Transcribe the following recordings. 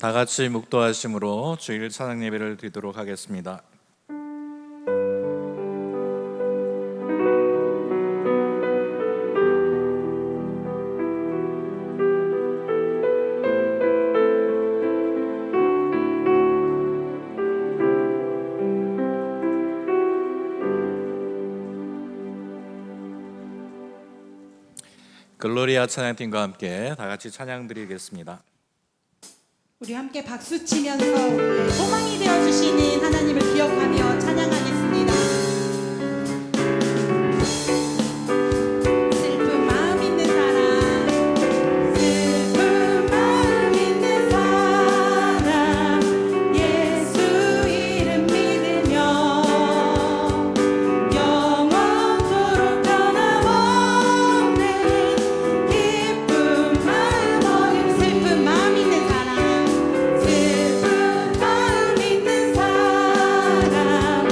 다 같이 묵도하심으로 주일 찬양 예배를 드리도록 하겠습니다. 글로리아 찬양팀과 함께 다 같이 찬양 드리겠습니다. 우리 함께 박수 치면서 우리의 소망이 되어주시는 하나님을 기억하며 찬양하겠습니다. 슬픈 마음 있는 사람, 슬픈 마음 있는 사람, 예수 이름 믿으며 영원토록 변함없는 기쁜 마음 얻은 슬픈 마음 있는 사람, 슬픈 마음 있는 사람,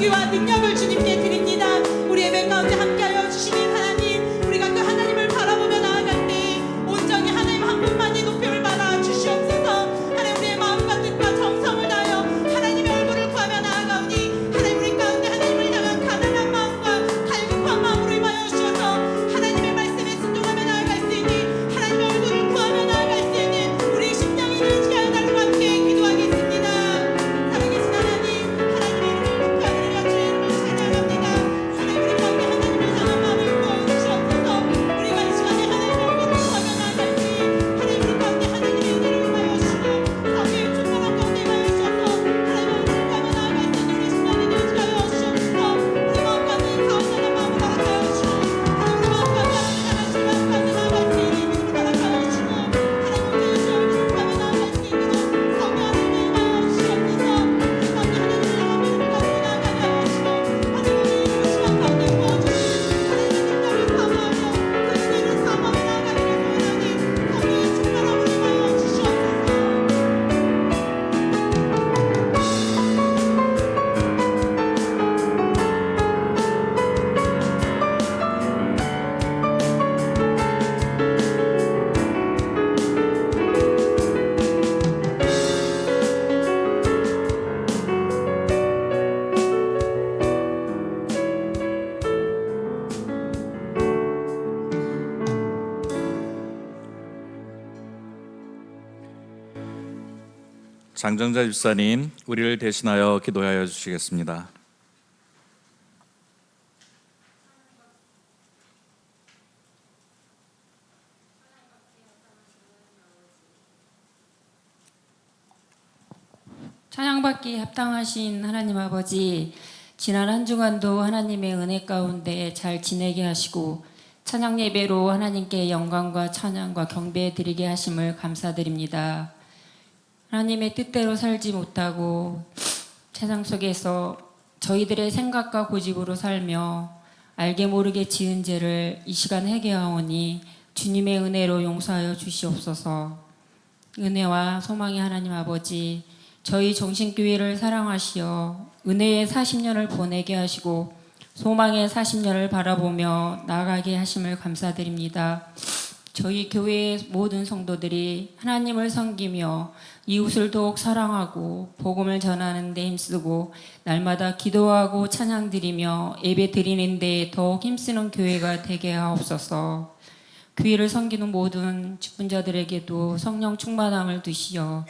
용기와 능력을 주님께 드립니다. 우리 예배 가운데 함께하여 주시는 하나님, 우리가 그 하나님을 바라보며 나아갈 때 온전히 하나님 한 분만이 높임을 받아 주시옵소서. 하나님 우리의 마음과 뜻과 정성을 다하여 하나님의 얼굴을 구하며 나아가오니 하나님 우리 가운데 하나님을 향한 가난한 마음과 갈급한 마음으로 임하여 주셔서 하나님의 말씀에 순종하며 나아갈 수 있는, 하나님의 얼굴을 구하며 나아갈 수 있는 우리 심령이 되게 하여 달라고 함께 기도하겠습니다. 살아계신 하나님, 하나님의 이름을 높여드리며 주의 이름을 찬양합니다. 하나님 우리 가운데 하나님을 향한 마음을 부어주시옵소서. 우리가 이 시간에 하나님의 얼굴을 구하며 나아갈 때 하나님 우리 가운데 하나님의 은혜를 임하여 주시고 성령의 충만한 가운데 임하여 주셔서 하나님의 얼굴을 구하며 나아갈 수 있는 우리 심령이 되게 하여 주시옵소서. 우리 마음과 는 가운데는 마음을 허락하여 주시고 하나님 우리 마음과 하나님 하나님 마음까지 나아갈 수 있는 믿음을 허락하여 주시고 하나님 우리 주의 얼굴을 구하며 나아갈 수 있는 성령 하나님의 임하여 주시옵소서. 우리 가운데 하나님을 향한 믿음을 가지고 나아가게 하여 주시고 하나님 우리 이 시간 가운데 부어주신 하나님의 능력을 사모하며 그 은혜를 사모하며 나아가기를 소원하니 성령의 충만함을 임하여 주시옵소서. 장정자 집사님, 우리를 대신하여 기도하여 주시겠습니다. 찬양받기 합당하신 하나님 아버지, 지난 한 주간도 하나님의 은혜 가운데 잘 지내게 하시고 찬양 예배로 하나님께 영광과 찬양과 경배 드리게 하심을 감사드립니다. 하나님의 뜻대로 살지 못하고 세상 속에서 저희들의 생각과 고집으로 살며 알게 모르게 지은 죄를 이 시간 회개하오니 주님의 은혜로 용서하여 주시옵소서. 은혜와 소망의 하나님 아버지, 저희 정신교회를 사랑하시어 은혜의 40년을 보내게 하시고 소망의 40년을 바라보며 나아가게 하심을 감사드립니다. 저희 교회의 모든 성도들이 하나님을 섬기며 이웃을 더욱 사랑하고 복음을 전하는 데 힘쓰고 날마다 기도하고 찬양드리며 예배 드리는 데 더욱 힘쓰는 교회가 되게 하옵소서. 교회를 섬기는 모든 직분자들에게도 성령 충만함을 두시어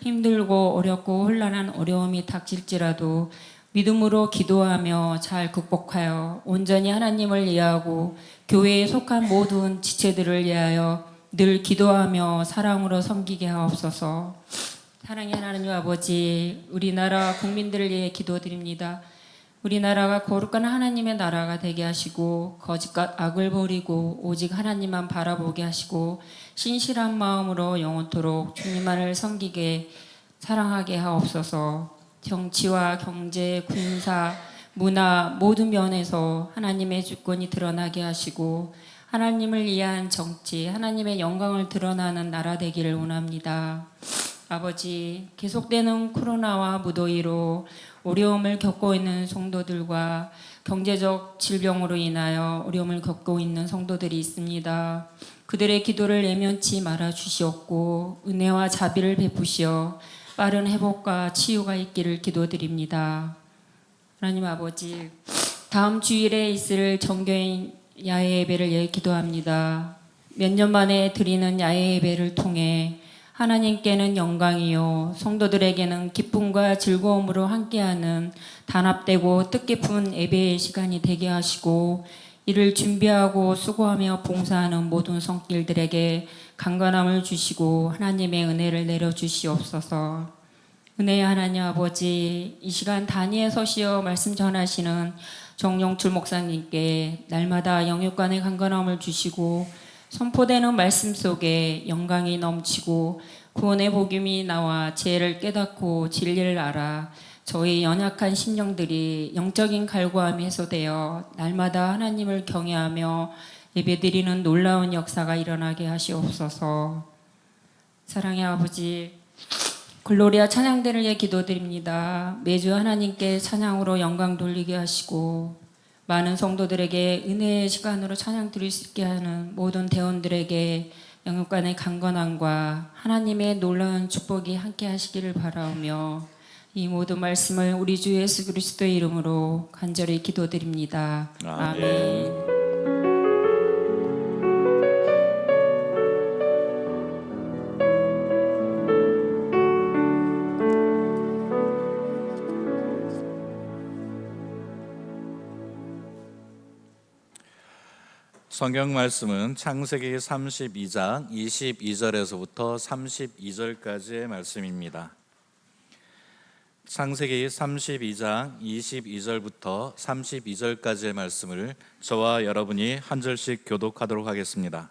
힘들고 어렵고 혼란한 어려움이 닥칠지라도 믿음으로 기도하며 잘 극복하여 온전히 하나님을 이해하고 교회에 속한 모든 지체들을 위하여 늘 기도하며 사랑으로 섬기게 하옵소서. 사랑의 하나님 아버지, 우리나라 국민들을 위해 기도드립니다. 우리나라가 거룩한 하나님의 나라가 되게 하시고 거짓과 악을 버리고 오직 하나님만 바라보게 하시고 신실한 마음으로 영원토록 주님만을 섬기게 사랑하게 하옵소서. 정치와 경제, 군사, 문화 모든 면에서 하나님의 주권이 드러나게 하시고 하나님을 위한 정치, 하나님의 영광을 드러나는 나라 되기를 원합니다. 아버지, 계속되는 코로나와 무더위로 어려움을 겪고 있는 성도들과 경제적 질병으로 인하여 어려움을 겪고 있는 성도들이 있습니다. 그들의 기도를 내면치 말아 주시옵고 은혜와 자비를 베푸시어 빠른 회복과 치유가 있기를 기도드립니다. 하나님 아버지, 다음 주일에 있을 정교인 야외 예배를 예 기도합니다. 몇 년 만에 드리는 야외 예배를 통해 하나님께는 영광이요 성도들에게는 기쁨과 즐거움으로 함께하는 단합되고 뜻깊은 예배의 시간이 되게 하시고 이를 준비하고 수고하며 봉사하는 모든 손길들에게 강건함을 주시고 하나님의 은혜를 내려주시옵소서. 은혜의 하나님 아버지, 이 시간 단위에 서시어 말씀 전하시는 정용출 목사님께 날마다 영육간의 강건함을 주시고 선포되는 말씀 속에 영광이 넘치고 구원의 복음이 나와 지혜를 깨닫고 진리를 알아 저희 연약한 심령들이 영적인 갈구함이 해소되어 날마다 하나님을 경외하며 예배드리는 놀라운 역사가 일어나게 하시옵소서. 사랑의 아버지, 글로리아 찬양대를 기도드립니다. 매주 하나님께 찬양으로 영광 돌리게 하시고 많은 성도들에게 은혜의 시간으로 찬양 드릴 수 있게 하는 모든 대원들에게 영육간의 강건함과 하나님의 놀라운 축복이 함께 하시기를 바라오며 이 모든 말씀을 우리 주 예수 그리스도의 이름으로 간절히 기도드립니다. 아멘. 성경 말씀은 창세기 32장 22절에서부터 32절까지의 말씀입니다. 창세기 32장 22절부터 32절까지의 말씀을 저와 여러분이 한 절씩 교독하도록 하겠습니다.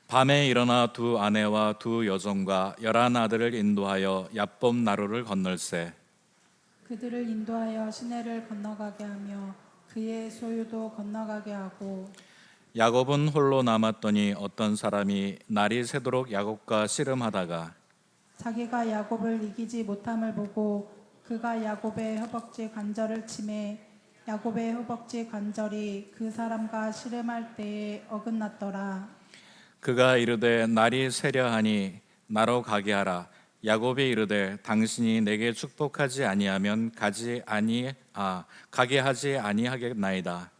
밤에 일어나 두 아내와 두 여종과 11 아들을 인도하여 얍봄 나루를 건널세. 그들을 인도하여 시내를 건너가게 하며 그의 소유도 건너가게 하고 야곱은 홀로 남았더니 어떤 사람이 날이 새도록 야곱과 씨름하다가 자기가 야곱을 이기지 못함을 보고 그가 야곱의 허벅지 관절을 치매 야곱의 허벅지 관절이 그 사람과 씨름할 때에 어긋났더라. 그가 이르되 날이 새려하니 나로 가게 하라. 야곱이 이르되 당신이 내게 축복하지 아니하면 가게 하지 아니하겠나이다.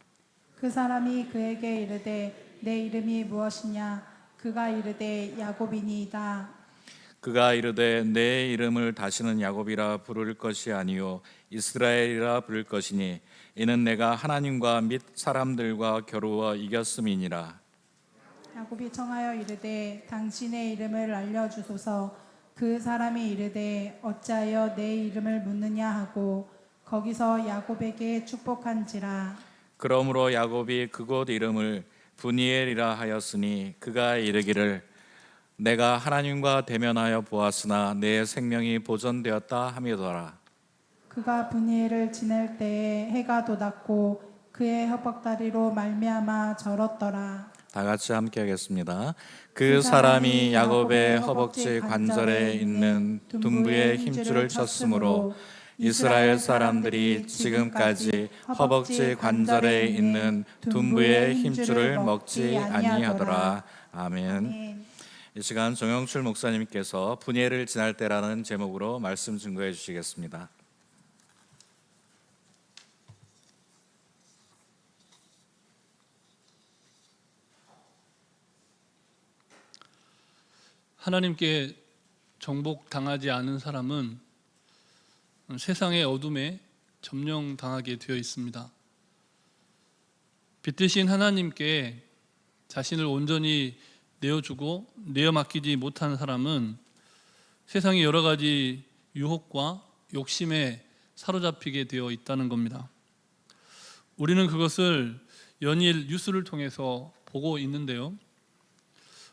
그 사람이 그에게 이르되 내 이름이 무엇이냐? 그가 이르되 야곱이니이다. 그가 이르되 내 이름을 다시는 야곱이라 부를 것이 아니요 이스라엘이라 부를 것이니 이는 내가 하나님과 및 사람들과 겨루어 이겼음이니라. 야곱이 청하여 이르되 당신의 이름을 알려주소서. 그 사람이 이르되 어찌하여 내 이름을 묻느냐 하고 거기서 야곱에게 축복한지라. 그러므로 야곱이 그곳 이름을 브니엘이라 하였으니 그가 이르기를 내가 하나님과 대면하여 보았으나 내 생명이 보존되었다 함이더라. 그가 브니엘을 지낼 때에 해가 돋았고 그의 허벅다리로 말미암아 절었더라. 다 같이 함께 하겠습니다. 그 사람이 야곱의 허벅지 관절에 있는 둔부의 힘줄을 쳤으므로 이스라엘 사람들이 지금까지 허벅지 관절에 있는 둔부의 힘줄을 먹지 아니하더라. 아멘. 이 시간 정영출 목사님께서 분예를 지날 때라는 제목으로 말씀 증거해 주시겠습니다. 하나님께 정복당하지 않은 사람은 세상의 어둠에 점령당하게 되어 있습니다. 빛 대신 하나님께 자신을 온전히 내어주고 내어 맡기지 못한 사람은 세상의 여러 가지 유혹과 욕심에 사로잡히게 되어 있다는 겁니다. 우리는 그것을 연일 뉴스를 통해서 보고 있는데요.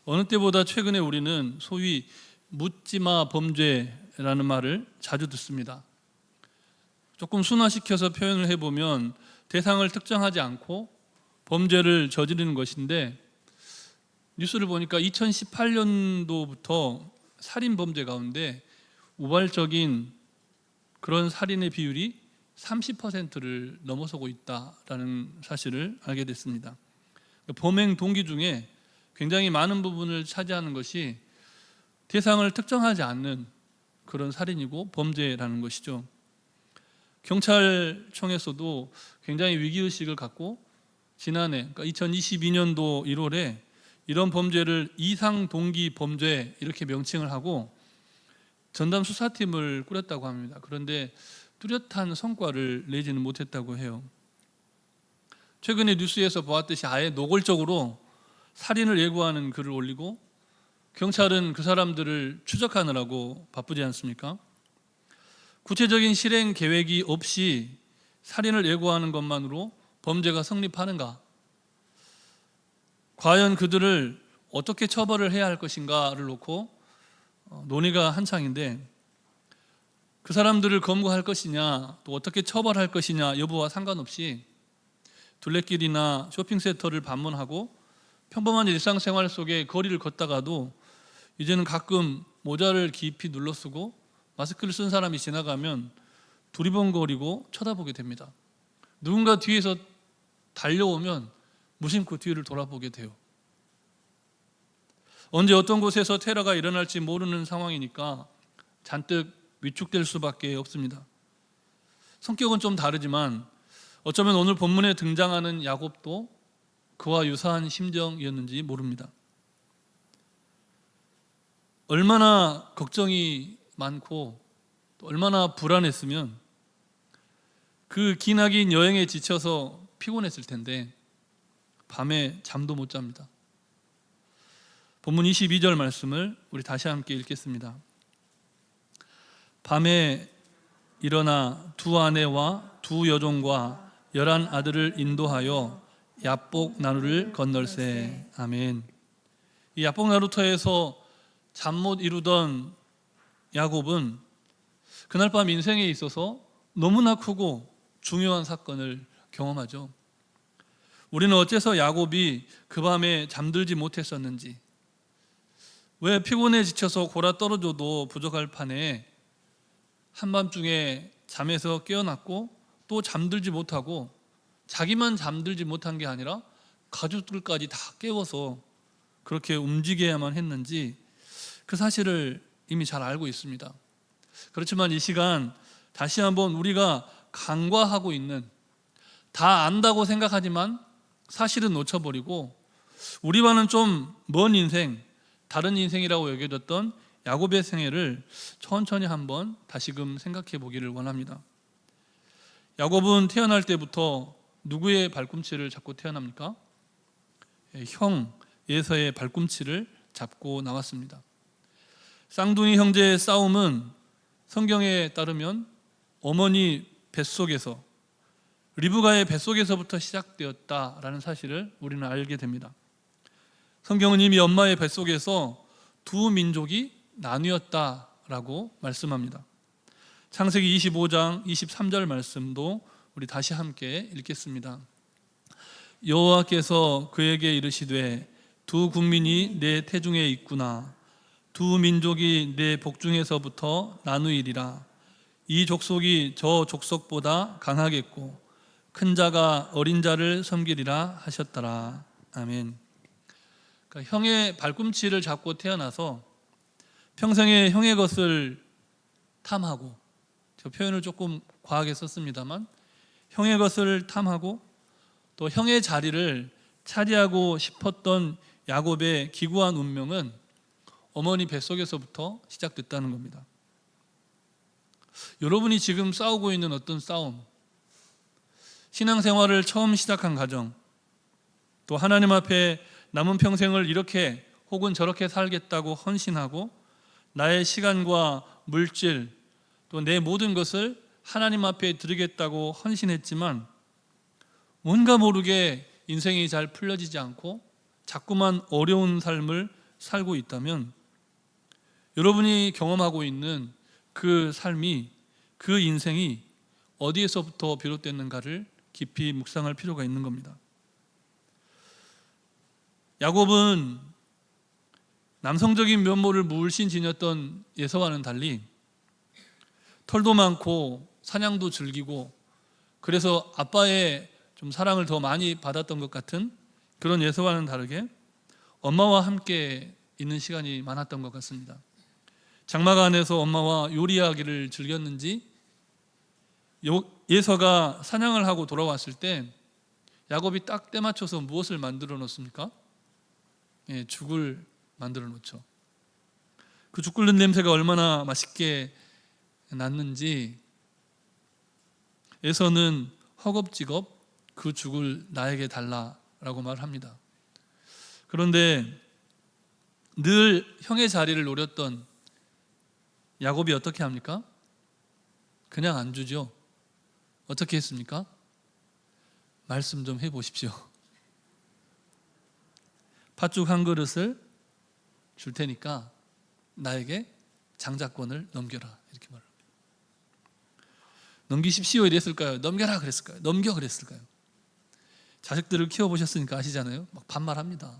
어느 때보다 최근에 우리는 소위 묻지마 범죄라는 말을 자주 듣습니다. 조금 순화시켜서 표현을 해보면 대상을 특정하지 않고 범죄를 저지르는 것인데, 뉴스를 보니까 2018년도부터 살인 범죄 가운데 우발적인 그런 살인의 비율이 30%를 넘어서고 있다라는 사실을 알게 됐습니다. 범행 동기 중에 굉장히 많은 부분을 차지하는 것이 대상을 특정하지 않는 그런 살인이고 범죄라는 것이죠. 경찰청에서도 굉장히 위기의식을 갖고 지난해, 그러니까 2022년도 1월에 이런 범죄를 이상 동기 범죄 이렇게 명칭을 하고 전담 수사팀을 꾸렸다고 합니다. 그런데 뚜렷한 성과를 내지는 못했다고 해요. 최근에 뉴스에서 보았듯이 아예 노골적으로 살인을 예고하는 글을 올리고 경찰은 그 사람들을 추적하느라고 바쁘지 않습니까? 구체적인 실행 계획이 없이 살인을 예고하는 것만으로 범죄가 성립하는가? 과연 그들을 어떻게 처벌을 해야 할 것인가를 놓고 논의가 한창인데, 그 사람들을 검거할 것이냐 또 어떻게 처벌할 것이냐 여부와 상관없이 둘레길이나 쇼핑센터를 방문하고 평범한 일상생활 속에 거리를 걷다가도 이제는 가끔 모자를 깊이 눌러 쓰고 마스크를 쓴 사람이 지나가면 두리번거리고 쳐다보게 됩니다. 누군가 뒤에서 달려오면 무심코 뒤를 돌아보게 돼요. 언제 어떤 곳에서 테러가 일어날지 모르는 상황이니까 잔뜩 위축될 수밖에 없습니다. 성격은 좀 다르지만 어쩌면 오늘 본문에 등장하는 야곱도 그와 유사한 심정이었는지 모릅니다. 얼마나 걱정이 많고 또 얼마나 불안했으면 그 기나긴 여행에 지쳐서 피곤했을 텐데 밤에 잠도 못 잡니다. 본문 22절 말씀을 우리 다시 함께 읽겠습니다. 밤에 일어나 두 아내와 두 여종과 11 아들을 인도하여 야복 나루를 건널세. 아멘. 이 야복 나루터에서 잠 못 이루던 야곱은 그날 밤 인생에 있어서 너무나 크고 중요한 사건을 경험하죠. 우리는 어째서 야곱이 그 밤에 잠들지 못했었는지, 왜 피곤해 지쳐서 골아 떨어져도 부족할 판에 한밤중에 잠에서 깨어났고 또 잠들지 못하고 자기만 잠들지 못한 게 아니라 가족들까지 다 깨워서 그렇게 움직여야만 했는지 그 사실을 이미 잘 알고 있습니다. 그렇지만 이 시간 다시 한번 우리가 간과하고 있는, 다 안다고 생각하지만 사실은 놓쳐버리고 우리와는 좀 먼 인생, 다른 인생이라고 여겨졌던 야곱의 생애를 천천히 한번 다시금 생각해 보기를 원합니다. 야곱은 태어날 때부터 누구의 발꿈치를 잡고 태어납니까? 형 에서의 발꿈치를 잡고 나왔습니다. 쌍둥이 형제의 싸움은 성경에 따르면 어머니 뱃속에서, 리브가의 뱃속에서부터 시작되었다라는 사실을 우리는 알게 됩니다. 성경은 이미 엄마의 뱃속에서 두 민족이 나뉘었다라고 말씀합니다. 창세기 25장 23절 말씀도 우리 다시 함께 읽겠습니다. 여호와께서 그에게 이르시되 두 국민이 내 태중에 있구나. 두 민족이 내 복중에서부터 나누이리라. 이 족속이 저 족속보다 강하겠고 큰 자가 어린 자를 섬기리라 하셨더라. 아멘. 그러니까 형의 발꿈치를 잡고 태어나서 평생에 형의 것을 탐하고, 저 표현을 조금 과하게 썼습니다만 형의 것을 탐하고 또 형의 자리를 차지하고 싶었던 야곱의 기구한 운명은 어머니 뱃속에서부터 시작됐다는 겁니다. 여러분이 지금 싸우고 있는 어떤 싸움, 신앙생활을 처음 시작한 가정, 또 하나님 앞에 남은 평생을 이렇게 혹은 저렇게 살겠다고 헌신하고 나의 시간과 물질 또 내 모든 것을 하나님 앞에 드리겠다고 헌신했지만 뭔가 모르게 인생이 잘 풀려지지 않고 자꾸만 어려운 삶을 살고 있다면 여러분이 경험하고 있는 그 삶이, 그 인생이 어디에서부터 비롯됐는가를 깊이 묵상할 필요가 있는 겁니다. 야곱은 남성적인 면모를 물씬 지녔던 에서와는 달리 털도 많고 사냥도 즐기고 그래서 아빠의 좀 사랑을 더 많이 받았던 것 같은 그런 에서와는 다르게 엄마와 함께 있는 시간이 많았던 것 같습니다. 장마가 안에서 엄마와 요리하기를 즐겼는지 에서가 사냥을 하고 돌아왔을 때 야곱이 딱 때맞춰서 무엇을 만들어 놓습니까? 죽을 만들어 놓죠. 그 죽 끓는 냄새가 얼마나 맛있게 났는지 에서는 허겁지겁 그 죽을 나에게 달라라고 말합니다. 그런데 늘 형의 자리를 노렸던 야곱이 어떻게 합니까? 그냥 안 주죠. 어떻게 했습니까? 말씀 좀 해보십시오. 팥죽 한 그릇을 줄 테니까 나에게 장자권을 넘겨라, 이렇게 말합니다. 넘기십시오 이랬을까요? 넘겨라 그랬을까요? 넘겨 그랬을까요? 자식들을 키워보셨으니까 아시잖아요. 막 반말합니다.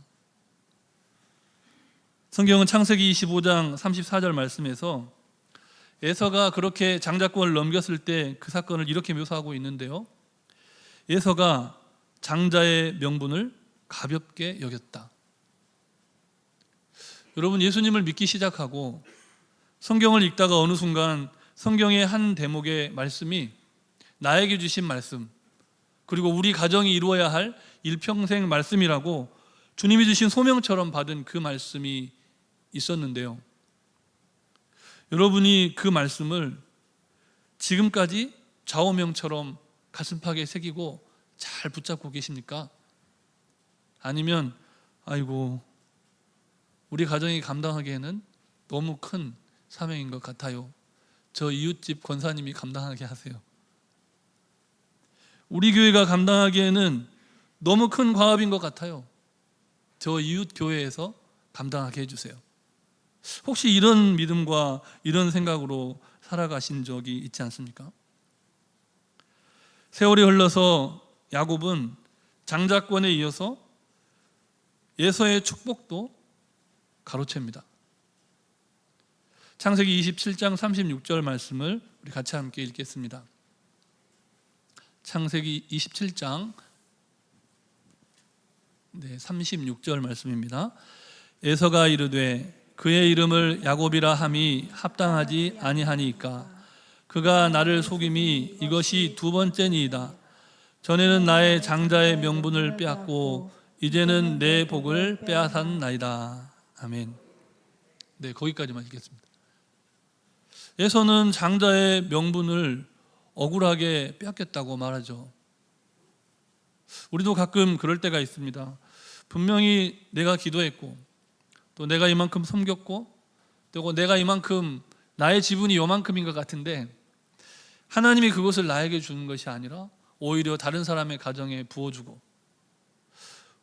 성경은 창세기 25장 34절 말씀에서 에서가 그렇게 장자권을 넘겼을 때 그 사건을 이렇게 묘사하고 있는데요. 에서가 장자의 명분을 가볍게 여겼다. 여러분, 예수님을 믿기 시작하고 성경을 읽다가 어느 순간 성경의 한 대목의 말씀이 나에게 주신 말씀, 그리고 우리 가정이 이루어야 할 일평생 말씀이라고 주님이 주신 소명처럼 받은 그 말씀이 있었는데요. 여러분이 그 말씀을 지금까지 좌우명처럼 가슴팍에 새기고 잘 붙잡고 계십니까? 아니면 아이고, 우리 가정이 감당하기에는 너무 큰 사명인 것 같아요, 저 이웃집 권사님이 감당하게 하세요, 우리 교회가 감당하기에는 너무 큰 과업인 것 같아요, 저 이웃 교회에서 감당하게 해주세요. 혹시 이런 믿음과 이런 생각으로 살아가신 적이 있지 않습니까? 세월이 흘러서 야곱은 장자권에 이어서 에서의 축복도 가로챕니다. 창세기 27장 36절 말씀을 우리 같이 함께 읽겠습니다. 창세기 27장 36절 말씀입니다. 에서가 이르되 그의 이름을 야곱이라 함이 합당하지 아니하니까 그가 나를 속임이 이것이 두 번째니이다. 전에는 나의 장자의 명분을 빼앗고 이제는 내 복을 빼앗았나이다. 아멘. 네, 거기까지만 읽겠습니다. 에서는 장자의 명분을 억울하게 빼앗겼다고 말하죠. 우리도 가끔 그럴 때가 있습니다. 분명히 내가 기도했고 또 내가 이만큼 섬겼고 또 내가 이만큼 나의 지분이 요만큼인 것 같은데 하나님이 그것을 나에게 주는 것이 아니라 오히려 다른 사람의 가정에 부어주고,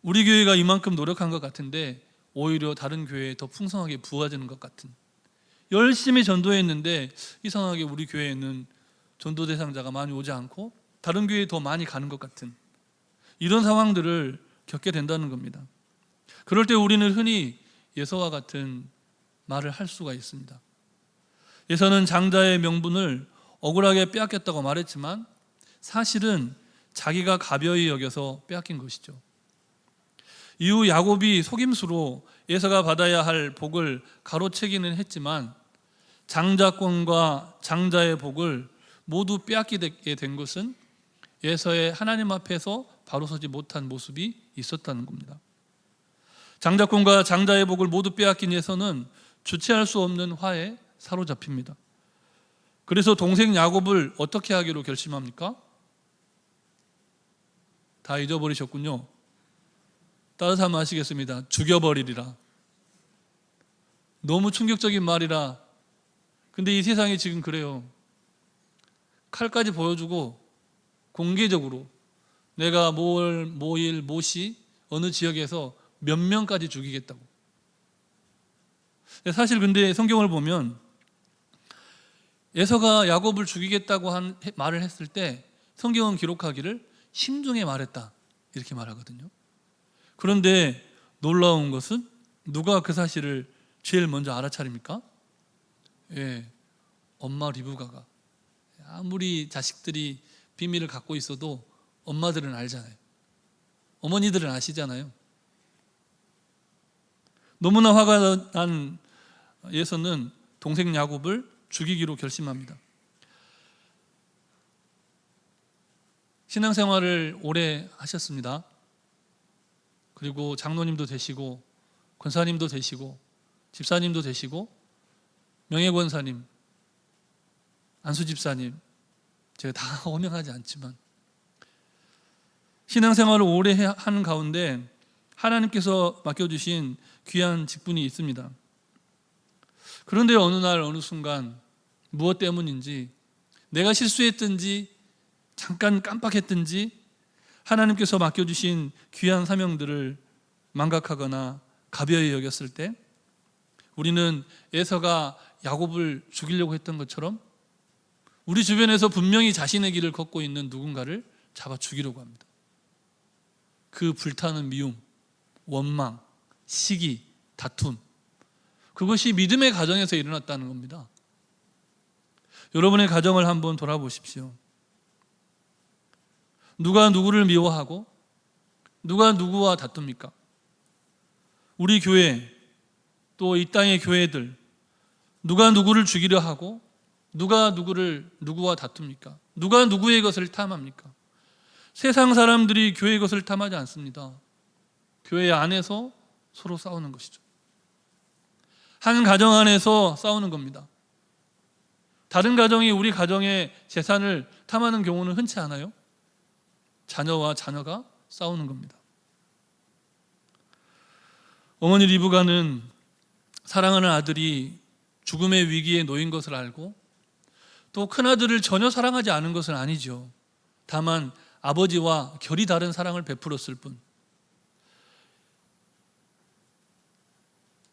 우리 교회가 이만큼 노력한 것 같은데 오히려 다른 교회에 더 풍성하게 부어지는 것 같은, 열심히 전도했는데 이상하게 우리 교회에는 전도 대상자가 많이 오지 않고 다른 교회에 더 많이 가는 것 같은 이런 상황들을 겪게 된다는 겁니다. 그럴 때 우리는 흔히 에서와 같은 말을 할 수가 있습니다. 에서는 장자의 명분을 억울하게 빼앗겼다고 말했지만 사실은 자기가 가벼이 여겨서 빼앗긴 것이죠. 이후 야곱이 속임수로 에서가 받아야 할 복을 가로채기는 했지만 장자권과 장자의 복을 모두 빼앗기게 된 것은 에서의 하나님 앞에서 바로 서지 못한 모습이 있었다는 겁니다. 장자권과 장자의 복을 모두 빼앗긴 에서는 주체할 수 없는 화에 사로잡힙니다. 그래서 동생 야곱을 어떻게 하기로 결심합니까? 다 잊어버리셨군요. 따뜻하면 아시겠습니다. 죽여버리리라. 너무 충격적인 말이라. 근데 이 세상이 지금 그래요. 칼까지 보여주고 공개적으로 내가 모일 모시 어느 지역에서 몇 명까지 죽이겠다고. 사실 근데 성경을 보면 에서가 야곱을 죽이겠다고 말을 했을 때 성경은 기록하기를 심중에 말했다 이렇게 말하거든요. 그런데 놀라운 것은 누가 그 사실을 제일 먼저 알아차립니까? 엄마 리브가가. 아무리 자식들이 비밀을 갖고 있어도 엄마들은 알잖아요. 어머니들은 아시잖아요. 너무나 화가 난 에서는 동생 야곱을 죽이기로 결심합니다. 신앙생활을 오래 하셨습니다. 그리고 장로님도 되시고 권사님도 되시고 집사님도 되시고 명예권사님, 안수집사님, 제가 다 호명하지 않지만 신앙생활을 오래 한 가운데 하나님께서 맡겨주신 귀한 직분이 있습니다. 그런데 어느 날 어느 순간 무엇 때문인지 내가 실수했든지 잠깐 깜빡했든지 하나님께서 맡겨주신 귀한 사명들을 망각하거나 가벼이 여겼을 때 우리는 에서가 야곱을 죽이려고 했던 것처럼 우리 주변에서 분명히 자신의 길을 걷고 있는 누군가를 잡아 죽이려고 합니다. 그 불타는 미움, 원망, 시기, 다툼, 그것이 믿음의 가정에서 일어났다는 겁니다. 여러분의 가정을 한번 돌아보십시오. 누가 누구를 미워하고 누가 누구와 다툽니까? 우리 교회, 또 이 땅의 교회들, 누가 누구를 죽이려 하고 누가 누구와 다툽니까? 누가 누구의 것을 탐합니까? 세상 사람들이 교회의 것을 탐하지 않습니다. 교회 안에서 서로 싸우는 것이죠. 한 가정 안에서 싸우는 겁니다. 다른 가정이 우리 가정의 재산을 탐하는 경우는 흔치 않아요. 자녀와 자녀가 싸우는 겁니다. 어머니 리브가는 사랑하는 아들이 죽음의 위기에 놓인 것을 알고 또 큰아들을 전혀 사랑하지 않은 것은 아니죠. 다만 아버지와 결이 다른 사랑을 베풀었을 뿐.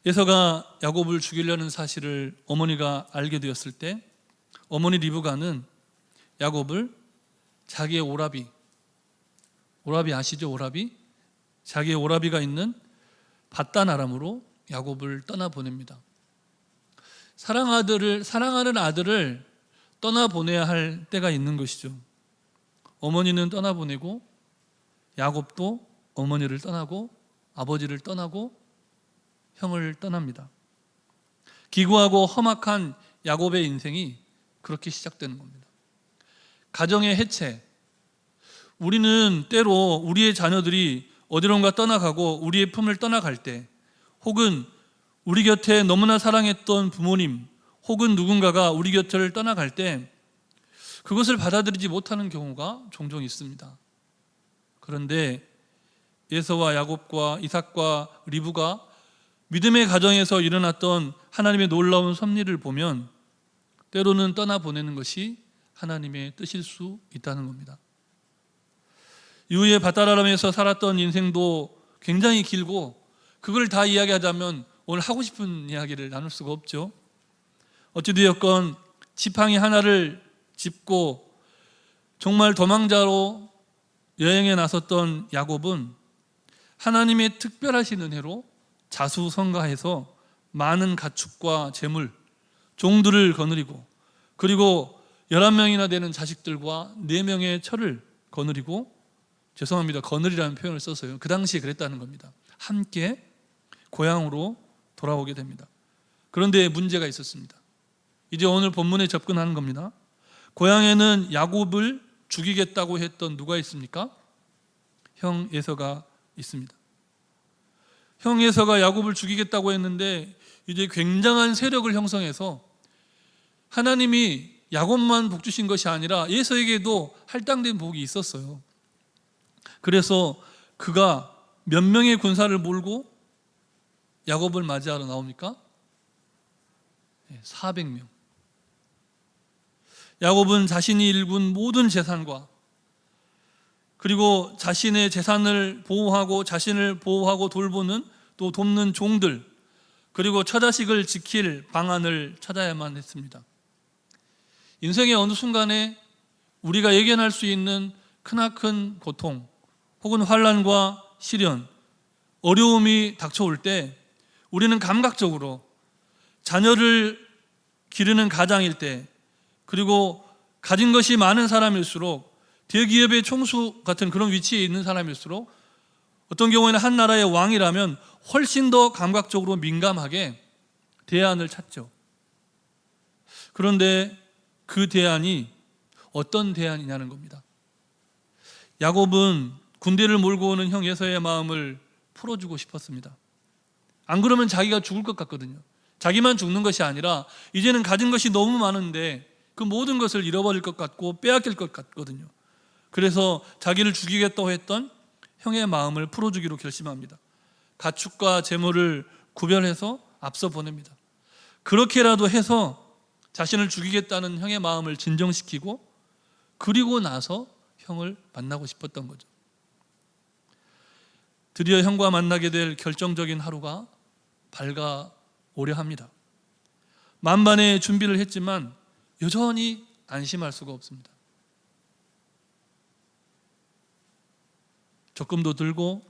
에서가 야곱을 죽이려는 사실을 어머니가 알게 되었을 때 어머니 리브가는 야곱을 자기의 오라비 아시죠? 오라비? 자기의 오라비가 있는 밧단 아람으로 야곱을 떠나보냅니다. 사랑하는 아들을 떠나보내야 할 때가 있는 것이죠. 어머니는 떠나보내고 야곱도 어머니를 떠나고 아버지를 떠나고 형을 떠납니다. 기구하고 험악한 야곱의 인생이 그렇게 시작되는 겁니다. 가정의 해체. 우리는 때로 우리의 자녀들이 어디론가 떠나가고 우리의 품을 떠나갈 때, 혹은 우리 곁에 너무나 사랑했던 부모님 혹은 누군가가 우리 곁을 떠나갈 때 그것을 받아들이지 못하는 경우가 종종 있습니다. 그런데 에서와 야곱과 이삭과 리브가 믿음의 가정에서 일어났던 하나님의 놀라운 섭리를 보면 때로는 떠나보내는 것이 하나님의 뜻일 수 있다는 겁니다. 이후에 밧다라람에서 살았던 인생도 굉장히 길고 그걸 다 이야기하자면 오늘 하고 싶은 이야기를 나눌 수가 없죠. 어찌되었건 지팡이 하나를 짚고 정말 도망자로 여행에 나섰던 야곱은 하나님의 특별하신 은혜로 자수성가해서 많은 가축과 재물, 종들을 거느리고 그리고 11명이나 되는 자식들과 4명의 처를 거느리고, 죄송합니다, 거느리라는 표현을 썼어요. 그 당시에 그랬다는 겁니다. 함께 고향으로 돌아오게 됩니다. 그런데 문제가 있었습니다. 이제 오늘 본문에 접근하는 겁니다. 고향에는 야곱을 죽이겠다고 했던 누가 있습니까? 형 에서가 있습니다. 형 에서가 야곱을 죽이겠다고 했는데 이제 굉장한 세력을 형성해서 하나님이 야곱만 복 주신 것이 아니라 에서에게도 할당된 복이 있었어요. 그래서 그가 몇 명의 군사를 몰고 야곱을 맞이하러 나옵니까? 400명. 야곱은 자신이 일군 모든 재산과 그리고 자신의 재산을 보호하고 자신을 보호하고 돌보는 또 돕는 종들, 그리고 처자식을 지킬 방안을 찾아야만 했습니다. 인생의 어느 순간에 우리가 예견할 수 있는 크나큰 고통 혹은 환난과 시련, 어려움이 닥쳐올 때 우리는 감각적으로 자녀를 기르는 가장일 때, 그리고 가진 것이 많은 사람일수록 대기업의 총수 같은 그런 위치에 있는 사람일수록 어떤 경우에는 한 나라의 왕이라면 훨씬 더 감각적으로 민감하게 대안을 찾죠. 그런데 그 대안이 어떤 대안이냐는 겁니다. 야곱은 군대를 몰고 오는 형 에서의 마음을 풀어주고 싶었습니다. 안 그러면 자기가 죽을 것 같거든요. 자기만 죽는 것이 아니라 이제는 가진 것이 너무 많은데 그 모든 것을 잃어버릴 것 같고 빼앗길 것 같거든요. 그래서 자기를 죽이겠다고 했던 형의 마음을 풀어주기로 결심합니다. 가축과 재물을 구별해서 앞서 보냅니다. 그렇게라도 해서 자신을 죽이겠다는 형의 마음을 진정시키고 그리고 나서 형을 만나고 싶었던 거죠. 드디어 형과 만나게 될 결정적인 하루가 밝아오려 합니다. 만반의 준비를 했지만 여전히 안심할 수가 없습니다. 적금도 들고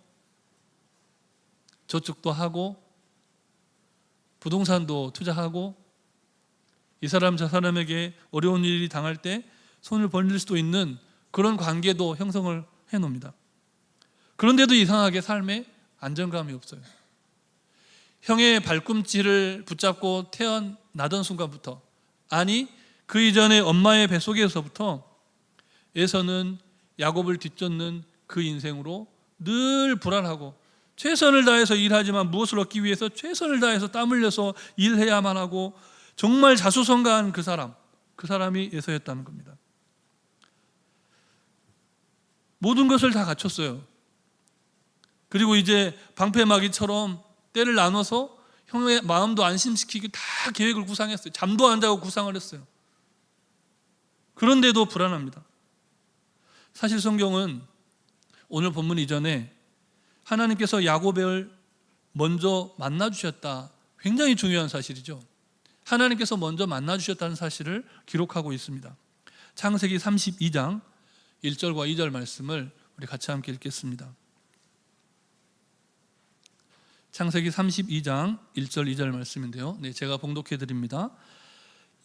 저축도 하고 부동산도 투자하고 이 사람 저 사람에게 어려운 일이 당할 때 손을 벌릴 수도 있는 그런 관계도 형성을 해놓습니다. 그런데도 이상하게 삶에 안정감이 없어요. 형의 발꿈치를 붙잡고 태어나던 순간부터, 아니 그 이전에 엄마의 뱃속에서부터 에서는 야곱을 뒤쫓는 그 인생으로 늘 불안하고 최선을 다해서 일하지만 무엇을 얻기 위해서 최선을 다해서 땀 흘려서 일해야만 하고 정말 자수성가한 그 사람이 에서였다는 겁니다. 모든 것을 다 갖췄어요. 그리고 이제 방패막이처럼 때를 나눠서 형의 마음도 안심시키기 다 계획을 구상했어요. 잠도 안 자고 구상을 했어요. 그런데도 불안합니다. 사실 성경은 오늘 본문 이전에 하나님께서 야곱을 먼저 만나주셨다. 굉장히 중요한 사실이죠. 하나님께서 먼저 만나주셨다는 사실을 기록하고 있습니다. 창세기 32장 1절과 2절 말씀을 우리 같이 함께 읽겠습니다. 창세기 32장 1절 2절 말씀인데요. 네, 제가 봉독해 드립니다.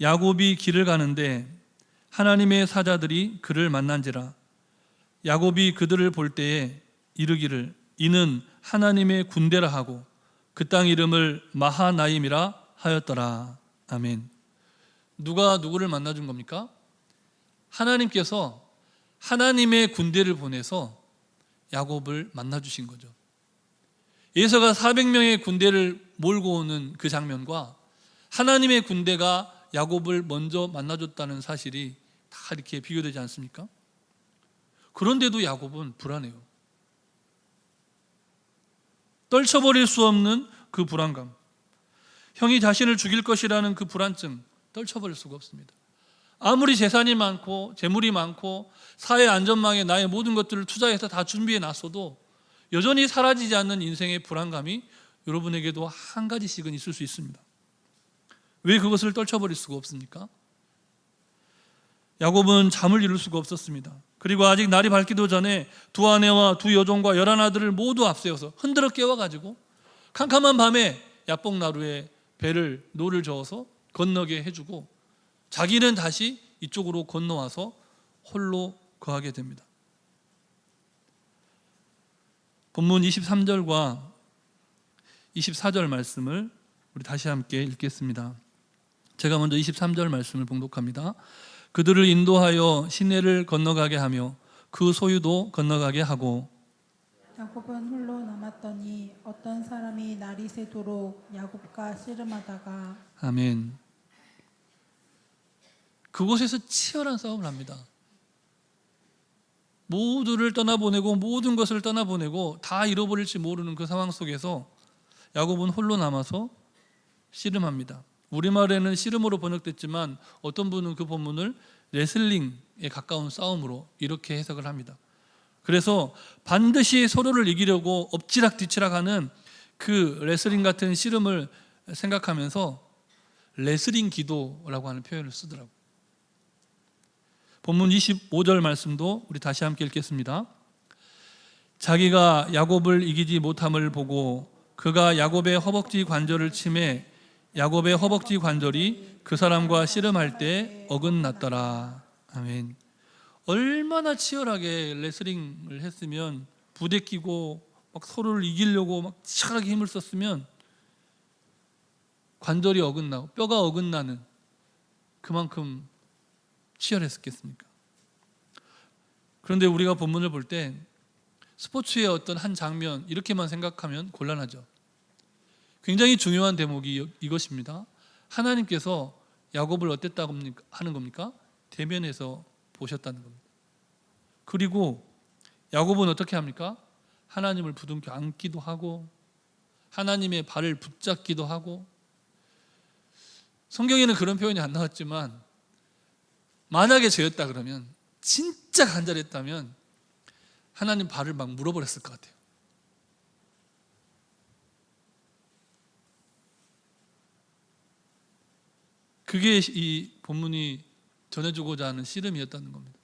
야곱이 길을 가는데 하나님의 사자들이 그를 만난지라. 야곱이 그들을 볼 때에 이르기를 이는 하나님의 군대라 하고 그 땅 이름을 마하나임이라 하였더라. 아멘. 누가 누구를 만나준 겁니까? 하나님께서 하나님의 군대를 보내서 야곱을 만나주신 거죠. 에서가 400명의 군대를 몰고 오는 그 장면과 하나님의 군대가 야곱을 먼저 만나줬다는 사실이 다 이렇게 비교되지 않습니까? 그런데도 야곱은 불안해요. 떨쳐버릴 수 없는 그 불안감, 형이 자신을 죽일 것이라는 그 불안증 떨쳐버릴 수가 없습니다. 아무리 재산이 많고 재물이 많고 사회 안전망에 나의 모든 것들을 투자해서 다 준비해 놨어도 여전히 사라지지 않는 인생의 불안감이 여러분에게도 한 가지씩은 있을 수 있습니다. 왜 그것을 떨쳐버릴 수가 없습니까? 야곱은 잠을 이룰 수가 없었습니다. 그리고 아직 날이 밝기도 전에 두 아내와 두 여종과 11아들을 모두 앞세워서 흔들어 깨워가지고 캄캄한 밤에 야복나루에 노를 저어서 건너게 해주고 자기는 다시 이쪽으로 건너와서 홀로 거하게 됩니다. 본문 23절과 24절 말씀을 우리 다시 함께 읽겠습니다. 제가 먼저 23절 말씀을 봉독합니다. 그들을 인도하여 시내를 건너가게 하며 그 소유도 건너가게 하고 야곱은 홀로 남았더니 어떤 사람이 날이 새도록 야곱과 씨름하다가 아멘. 그곳에서 치열한 싸움을 합니다. 모두를 떠나보내고 모든 것을 떠나보내고 다 잃어버릴지 모르는 그 상황 속에서 야곱은 홀로 남아서 씨름합니다. 우리말에는 씨름으로 번역됐지만 어떤 분은 그 본문을 레슬링에 가까운 싸움으로 이렇게 해석을 합니다. 그래서 반드시 서로를 이기려고 엎치락뒤치락하는 그 레슬링 같은 씨름을 생각하면서 레슬링 기도라고 하는 표현을 쓰더라고요. 본문 25절 말씀도 우리 다시 함께 읽겠습니다. 자기가 야곱을 이기지 못함을 보고 그가 야곱의 허벅지 관절을 치매 야곱의 허벅지 관절이 그 사람과 씨름할 때 어긋났더라. 아멘. 얼마나 치열하게 레슬링을 했으면 부대끼고 막 서로를 이기려고 막 치열하게 힘을 썼으면 관절이 어긋나고 뼈가 어긋나는 그만큼 치열했겠습니까? 그런데 우리가 본문을 볼 때 스포츠의 어떤 한 장면 이렇게만 생각하면 곤란하죠. 굉장히 중요한 대목이 이것입니다. 하나님께서 야곱을 어땠다고 하는 겁니까? 대면에서 보셨다는 겁니다. 그리고 야곱은 어떻게 합니까? 하나님을 부둥켜 안기도 하고 하나님의 발을 붙잡기도 하고 성경에는 그런 표현이 안 나왔지만 만약에 저였다 그러면 진짜 간절했다면 하나님 발을 막 물어버렸을 것 같아요. 그게 이 본문이 전해주고자 하는 씨름이었다는 겁니다.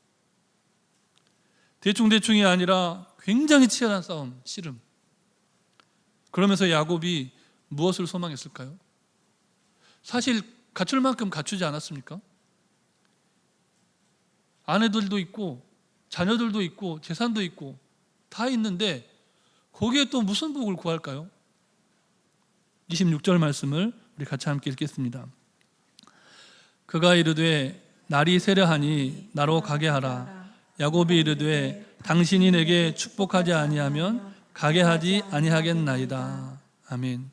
대충대충이 아니라 굉장히 치열한 싸움, 씨름. 그러면서 야곱이 무엇을 소망했을까요? 사실 갖출 만큼 갖추지 않았습니까? 아내들도 있고 자녀들도 있고 재산도 있고 다 있는데 거기에 또 무슨 복을 구할까요? 26절 말씀을 우리 같이 함께 읽겠습니다. 그가 이르되 날이 세려하니 나로 가게 하라. 야곱이 이르되 당신이 내게 축복하지 아니하면 가게 하지 아니하겠나이다. 아멘.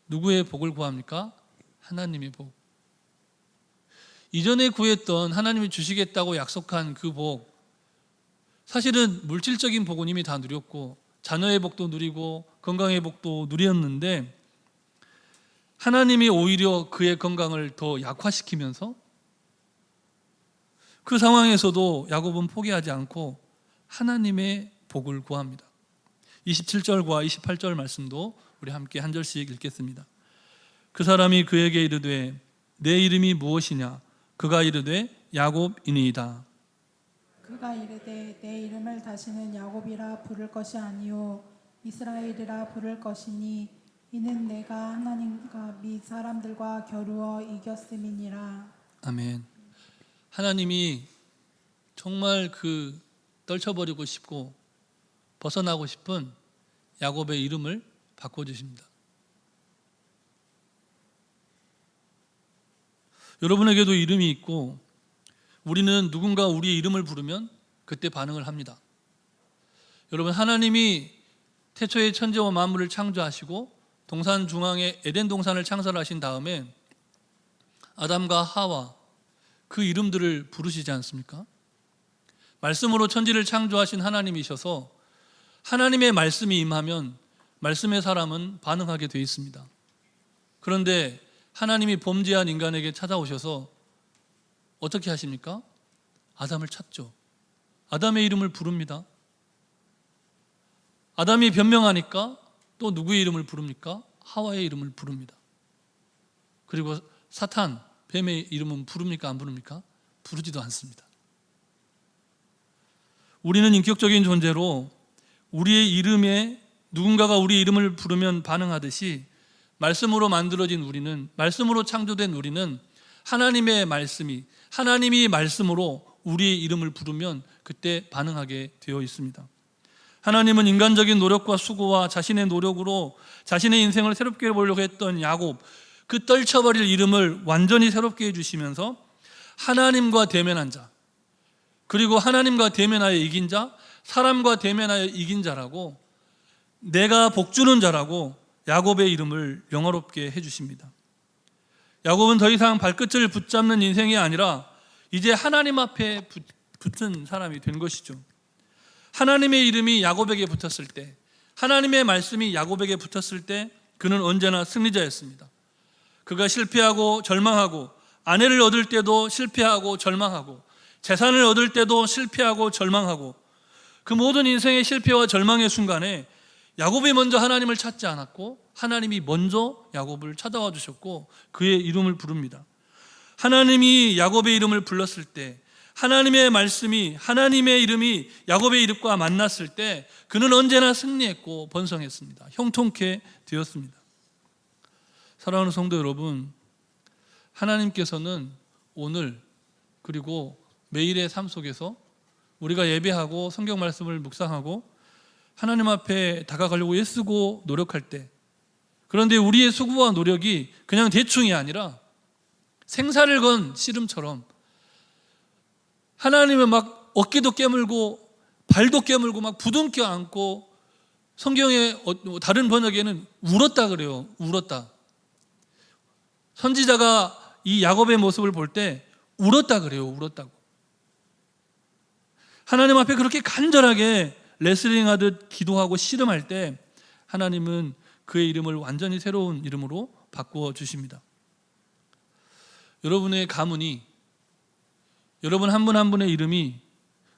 누구의 복을 구합니까? 하나님의 복. 이전에 구했던 하나님이 주시겠다고 약속한 그 복, 사실은 물질적인 복은 이미 다 누렸고 자녀의 복도 누리고 건강의 복도 누렸는데 하나님이 오히려 그의 건강을 더 약화시키면서 그 상황에서도 야곱은 포기하지 않고 하나님의 복을 구합니다. 27절과 28절 말씀도 우리 함께 한 절씩 읽겠습니다. 그 사람이 그에게 이르되 내 이름이 무엇이냐? 그가 이르되 야곱이니이다. 그가 이르되 내 이름을 다시는 야곱이라 부를 것이 아니요 이스라엘이라 부를 것이니 이는 내가 하나님과 및 사람들과 겨루어 이겼음이니라. 아멘. 하나님이 정말 그 떨쳐버리고 싶고 벗어나고 싶은 야곱의 이름을 바꿔주십니다. 여러분에게도 이름이 있고 우리는 누군가 우리의 이름을 부르면 그때 반응을 합니다. 여러분, 하나님이 태초에 천지와 만물을 창조하시고 동산 중앙에 에덴 동산을 창설하신 다음에 아담과 하와 그 이름들을 부르시지 않습니까? 말씀으로 천지를 창조하신 하나님이셔서 하나님의 말씀이 임하면 말씀의 사람은 반응하게 되어 있습니다. 그런데 하나님이 범죄한 인간에게 찾아오셔서 어떻게 하십니까? 아담을 찾죠. 아담의 이름을 부릅니다. 아담이 변명하니까 또 누구의 이름을 부릅니까? 하와의 이름을 부릅니다. 그리고 사탄, 뱀의 이름은 부릅니까? 안 부릅니까? 부르지도 않습니다. 우리는 인격적인 존재로 우리의 이름에 누군가가 우리 이름을 부르면 반응하듯이 말씀으로 만들어진 우리는, 말씀으로 창조된 우리는 하나님의 말씀이, 하나님이 말씀으로 우리의 이름을 부르면 그때 반응하게 되어 있습니다. 하나님은 인간적인 노력과 수고와 자신의 노력으로 자신의 인생을 새롭게 보려고 했던 야곱, 그 떨쳐버릴 이름을 완전히 새롭게 해주시면서 하나님과 대면한 자, 그리고 하나님과 대면하여 이긴 자, 사람과 대면하여 이긴 자라고, 내가 복주는 자라고 야곱의 이름을 영화롭게 해주십니다. 야곱은 더 이상 발끝을 붙잡는 인생이 아니라 이제 하나님 앞에 붙은 사람이 된 것이죠. 하나님의 이름이 야곱에게 붙었을 때, 하나님의 말씀이 야곱에게 붙었을 때 그는 언제나 승리자였습니다. 그가 실패하고 절망하고, 아내를 얻을 때도 실패하고 절망하고, 재산을 얻을 때도 실패하고 절망하고, 그 모든 인생의 실패와 절망의 순간에 야곱이 먼저 하나님을 찾지 않았고 하나님이 먼저 야곱을 찾아와 주셨고 그의 이름을 부릅니다. 하나님이 야곱의 이름을 불렀을 때, 하나님의 말씀이, 하나님의 이름이 야곱의 이름과 만났을 때 그는 언제나 승리했고 번성했습니다. 형통케 되었습니다. 사랑하는 성도 여러분, 하나님께서는 오늘 그리고 매일의 삶 속에서 우리가 예배하고 성경 말씀을 묵상하고 하나님 앞에 다가가려고 애쓰고 노력할 때, 그런데 우리의 수고와 노력이 그냥 대충이 아니라 생사를 건 씨름처럼 하나님을 막 어깨도 깨물고 발도 깨물고 막 부둥켜 안고, 성경의 다른 번역에는 울었다 그래요. 울었다. 선지자가 이 야곱의 모습을 볼 때 울었다 그래요. 울었다고. 하나님 앞에 그렇게 간절하게 레슬링하듯 기도하고 씨름할 때 하나님은 그의 이름을 완전히 새로운 이름으로 바꾸어 주십니다. 여러분의 가문이, 여러분 한 분 한 분의 이름이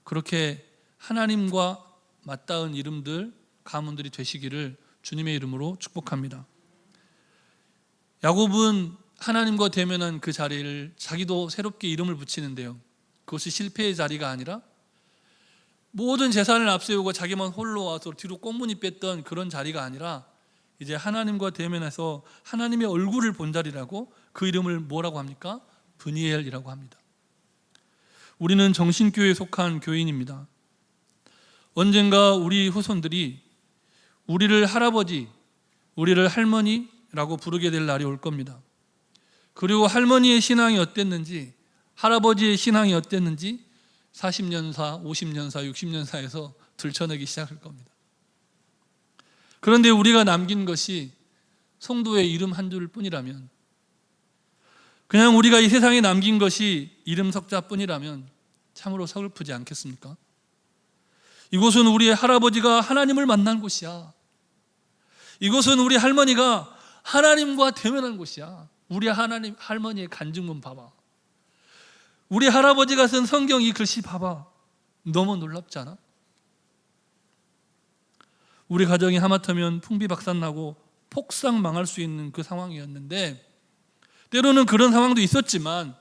그렇게 하나님과 맞닿은 이름들, 가문들이 되시기를 주님의 이름으로 축복합니다. 야곱은 하나님과 대면한 그 자리를 자기도 새롭게 이름을 붙이는데요, 그것이 실패의 자리가 아니라 모든 재산을 앞세우고 자기만 홀로 와서 뒤로 꽁무니 뺐던 그런 자리가 아니라 이제 하나님과 대면해서 하나님의 얼굴을 본 자리라고 그 이름을 뭐라고 합니까? 브니엘이라고 합니다. 우리는 정신교회에 속한 교인입니다. 언젠가 우리 후손들이 우리를 할아버지, 우리를 할머니라고 부르게 될 날이 올 겁니다. 그리고 할머니의 신앙이 어땠는지, 할아버지의 신앙이 어땠는지 40년사, 50년사, 60년사에서 들춰내기 시작할 겁니다. 그런데 우리가 남긴 것이 성도의 이름 한 줄 뿐이라면, 그냥 우리가 이 세상에 남긴 것이 이름 석자뿐이라면 참으로 서글프지 않겠습니까? 이곳은 우리의 할아버지가 하나님을 만난 곳이야. 이곳은 우리 할머니가 하나님과 대면한 곳이야. 우리 하나님 할머니의 간증문 봐봐. 우리 할아버지가 쓴 성경 이 글씨 봐봐. 너무 놀랍지 않아? 우리 가정이 하마터면 풍비박산나고 폭삭 망할 수 있는 그 상황이었는데, 때로는 그런 상황도 있었지만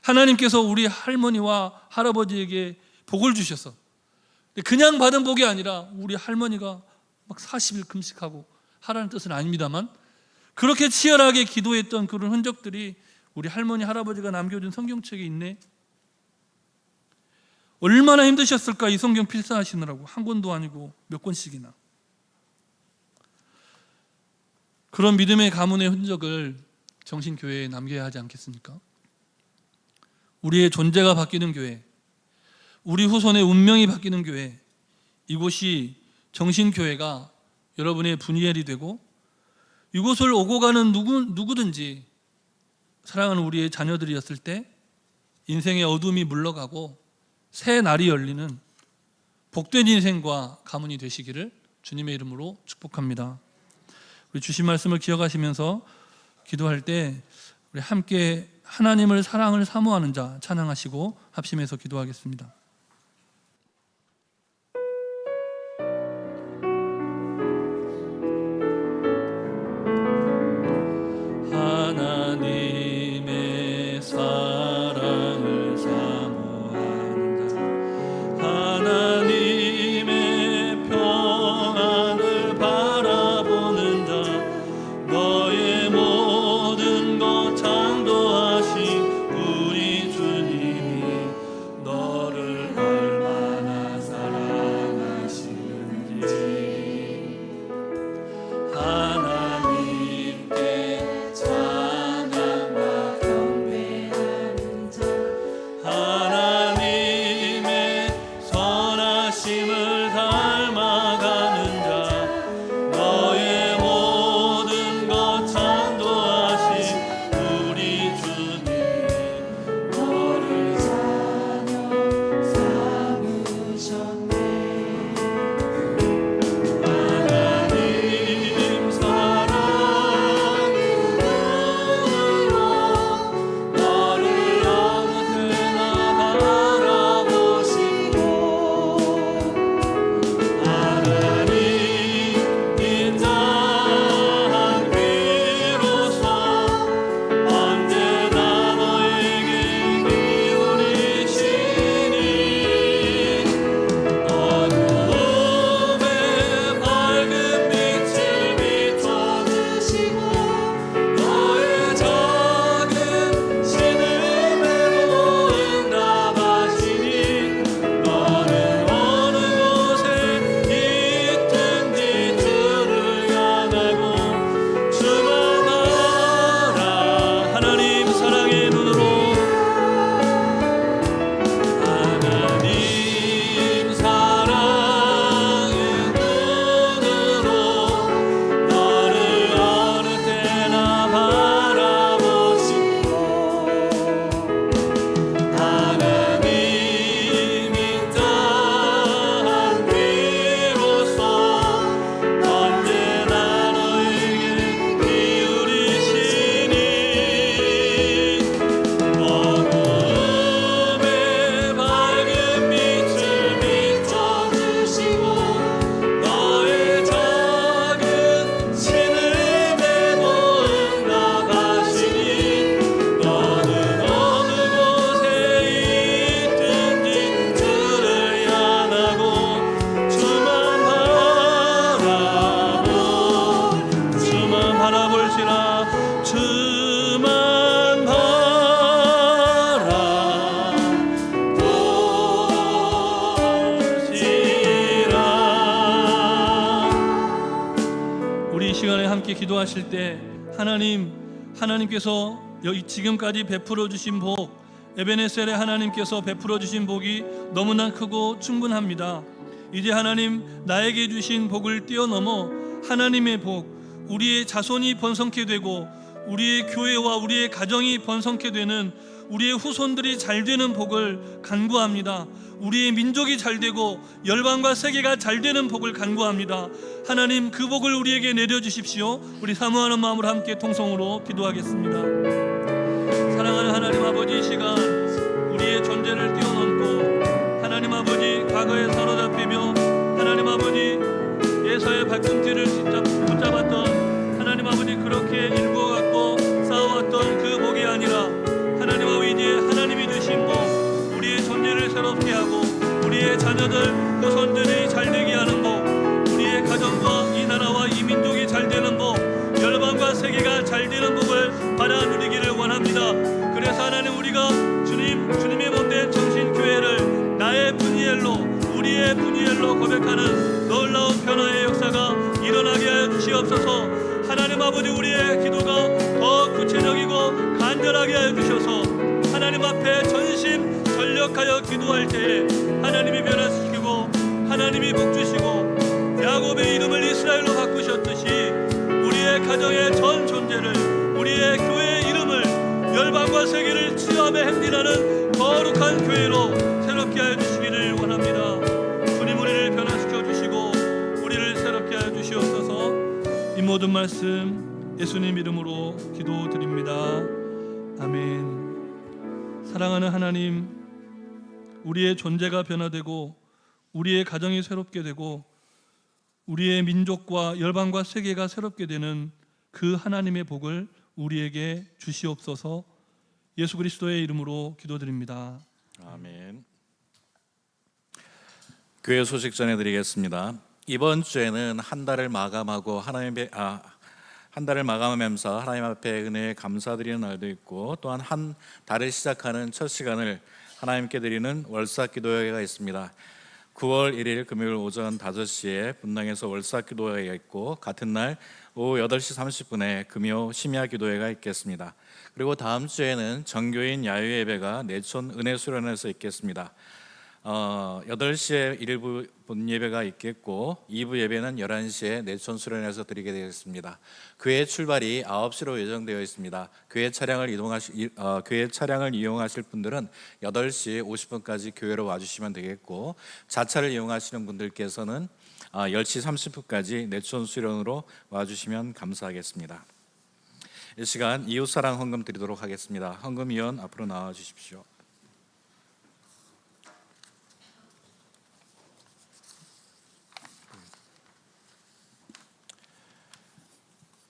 하나님께서 우리 할머니와 할아버지에게 복을 주셔서, 그냥 받은 복이 아니라 우리 할머니가 막 40일 금식하고 하라는 뜻은 아닙니다만 그렇게 치열하게 기도했던 그런 흔적들이 우리 할머니 할아버지가 남겨준 성경책에 있네. 얼마나 힘드셨을까, 이 성경 필사하시느라고. 한 권도 아니고 몇 권씩이나. 그런 믿음의 가문의 흔적을 정신교회에 남겨야 하지 않겠습니까? 우리의 존재가 바뀌는 교회, 우리 후손의 운명이 바뀌는 교회, 이곳이 정신교회가 여러분의 분이엘이 되고, 이곳을 오고 가는 누구든지 사랑하는 우리의 자녀들이었을 때 인생의 어둠이 물러가고 새 날이 열리는 복된 인생과 가문이 되시기를 주님의 이름으로 축복합니다. 우리 주신 말씀을 기억하시면서 기도할 때 우리 함께 하나님을 사랑을 사모하는 자 찬양하시고 합심해서 기도하겠습니다. 하나님의 사랑을 사모하는 자, 하나님의 평안을 바라보는 자, 너의 모든 것 창조하신 우리 주님이 너를 이동하실 때 하나님께서 여기 지금까지 베풀어 주신 복, 에베네셀의 하나님께서 베풀어 주신 복이 너무나 크고 충분합니다. 이제 하나님 나에게 주신 복을 뛰어넘어 하나님의 복, 우리의 자손이 번성케 되고 우리의 교회와 우리의 가정이 번성케 되는, 우리의 후손들이 잘 되는 복을 간구합니다. 우리의 민족이 잘 되고 열방과 세계가 잘 되는 복을 간구합니다. 하나님 그 복을 우리에게 내려주십시오. 우리 사모하는 마음으로 함께 통성으로 기도하겠습니다. 사랑하는 하나님 아버지, 이 시간 우리의 존재를 뛰어넘고 하나님 아버지 과거에 사로잡히며 하나님 아버지 예서의 발꿈치를 붙잡았던 하나님 아버지 그렇게 일구어갖고 쌓아왔던 그 복이 아니라 하나님 아버지 이제 하나님이 주신 복, 우리의 존재를 새롭게 하고 우리의 자녀들 후손들이 잘되게 하는 복, 우리의 가정과 이 나라와 이 민족이 잘되는 복, 열방과 세계가 잘되는 복을 받아 누리기를 원합니다. 그래서 하나님 우리가 주님의 몸된 정신교회를 나의 푸니엘로, 우리의 푸니엘로 고백하는 놀라운 변화의 역사가 일어나게 하여 주시옵소서. 하나님 아버지 우리의 기도가 더 구체적이고 간절하게 하여 주셔서 하나님 앞에 전심 전력하여 기도할 때에 하나님이 변화시키고 하나님이 복 주시고 야곱의 이름을 이스라엘로 바꾸셨듯이 우리의 가정의 전 존재를, 우리의 교회의 이름을 열방과 세계를 치유함에 행진하는 거룩한 교회로 새롭게 하여 주시기를 원합니다. 주님 우리를 변화시켜 주시고 우리를 새롭게 하여 주시옵소서. 이 모든 말씀 예수님 이름으로 기도드립니다. 아멘. 사랑하는 하나님, 우리의 존재가 변화되고 우리의 가정이 새롭게 되고 우리의 민족과 열방과 세계가 새롭게 되는 그 하나님의 복을 우리에게 주시옵소서. 예수 그리스도의 이름으로 기도드립니다. 아멘. 교회 소식 전해드리겠습니다. 이번 주에는 한 달을 마감하고 한 달을 마감하면서 하나님 앞에 은혜에 감사드리는 날도 있고, 또한 한 달을 시작하는 첫 시간을 하나님께 드리는 월삭기도회가 있습니다. 9월 1일 금요일 오전 5시에 분당에서 월삭기도회가 있고, 같은 날 오후 8시 30분에 금요 심야기도회가 있겠습니다. 그리고 다음 주에는 정교인 야유예배가 내촌 은혜수련회에서 있겠습니다. 8시에 1부 본예배가 있겠고 2부 예배는 11시에 내촌 수련회에서 드리게 되겠습니다. 교회 출발이 9시로 예정되어 있습니다. 교회 차량을 이용하실 분들은 8시 50분까지 교회로 와주시면 되겠고, 자차를 이용하시는 분들께서는 10시 30분까지 내촌 수련으로 와주시면 감사하겠습니다. 이 시간 이웃사랑 헌금 드리도록 하겠습니다. 헌금위원 앞으로 나와 주십시오.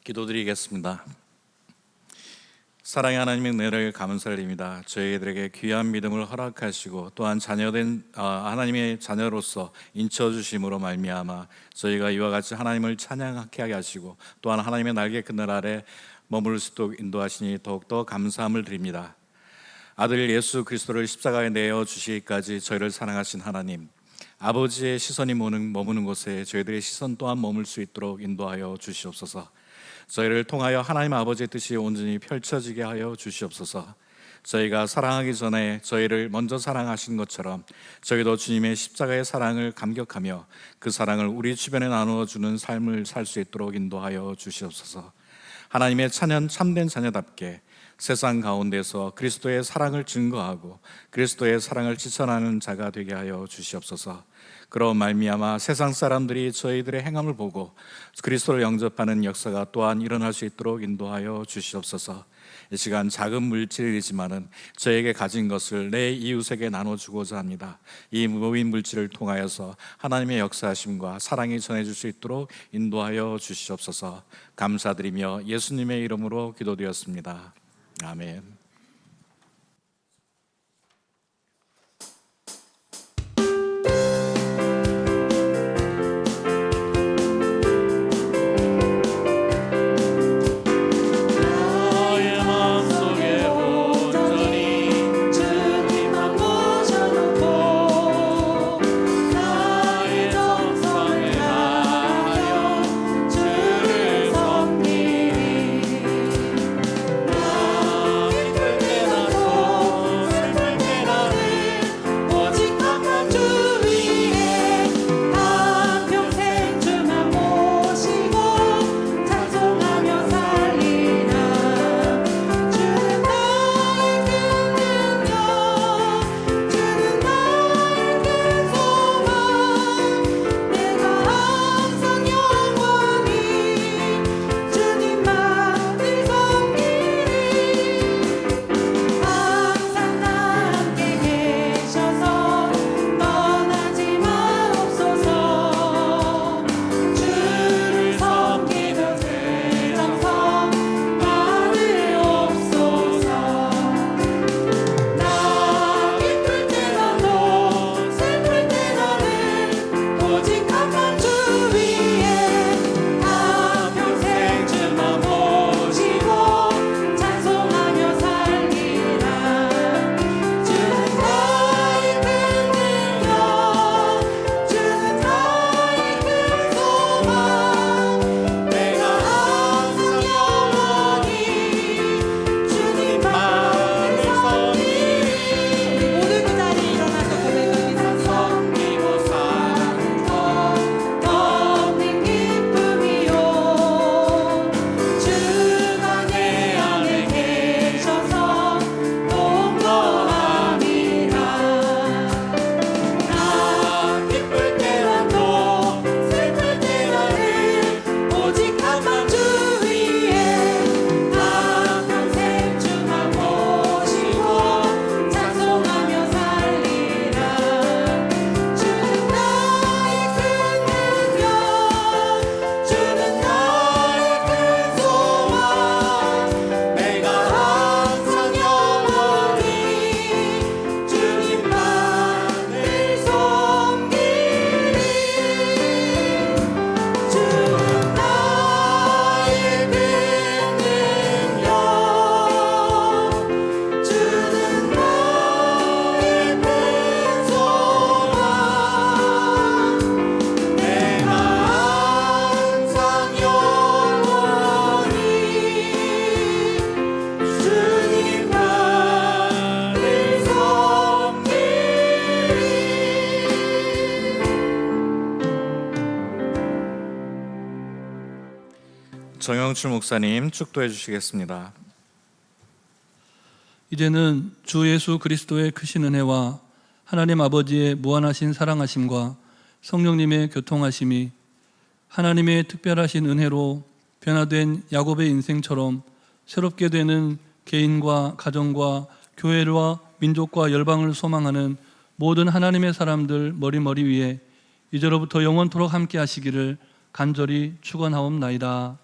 기도드리겠습니다. 사랑의 하나님의 은혜를 감사드립니다. 저희들에게 귀한 믿음을 허락하시고 또한 자녀된 하나님의 자녀로서 인쳐주심으로 말미암아 저희가 이와 같이 하나님을 찬양하게 하시고 또한 하나님의 날개 그늘 아래 머물 수 있도록 인도하시니 더욱더 감사함을 드립니다. 아들 예수 그리스도를 십자가에 내어 주시기까지 저희를 사랑하신 하나님, 아버지의 시선이 머무는 곳에 저희들의 시선 또한 머물 수 있도록 인도하여 주시옵소서. 저희를 통하여 하나님 아버지의 뜻이 온전히 펼쳐지게 하여 주시옵소서. 저희가 사랑하기 전에 저희를 먼저 사랑하신 것처럼 저희도 주님의 십자가의 사랑을 감격하며 그 사랑을 우리 주변에 나누어 주는 삶을 살 수 있도록 인도하여 주시옵소서. 하나님의 참된 자녀답게 세상 가운데서 그리스도의 사랑을 증거하고 그리스도의 사랑을 실천하는 자가 되게 하여 주시옵소서. 그런 말미암아 세상 사람들이 저희들의 행함을 보고 그리스도를 영접하는 역사가 또한 일어날 수 있도록 인도하여 주시옵소서. 이 시간 작은 물질이지만은 저에게 가진 것을 내 이웃에게 나눠주고자 합니다. 이 모인 물질을 통하여서 하나님의 역사하심과 사랑이 전해질 수 있도록 인도하여 주시옵소서. 감사드리며 예수님의 이름으로 기도드렸습니다. 아멘. 주를 섬기리 김영출 목사님 축도해 주시겠습니다. 이제는 주 예수 그리스도의 크신 은혜와 하나님 아버지의 무한하신 사랑하심과 성령님의 교통하심이 하나님의 특별하신 은혜로 변화된 야곱의 인생처럼 새롭게 되는 개인과 가정과 교회와 민족과 열방을 소망하는 모든 하나님의 사람들 머리 위에 이제로부터 영원토록 함께 하시기를 간절히 축원하옵나이다.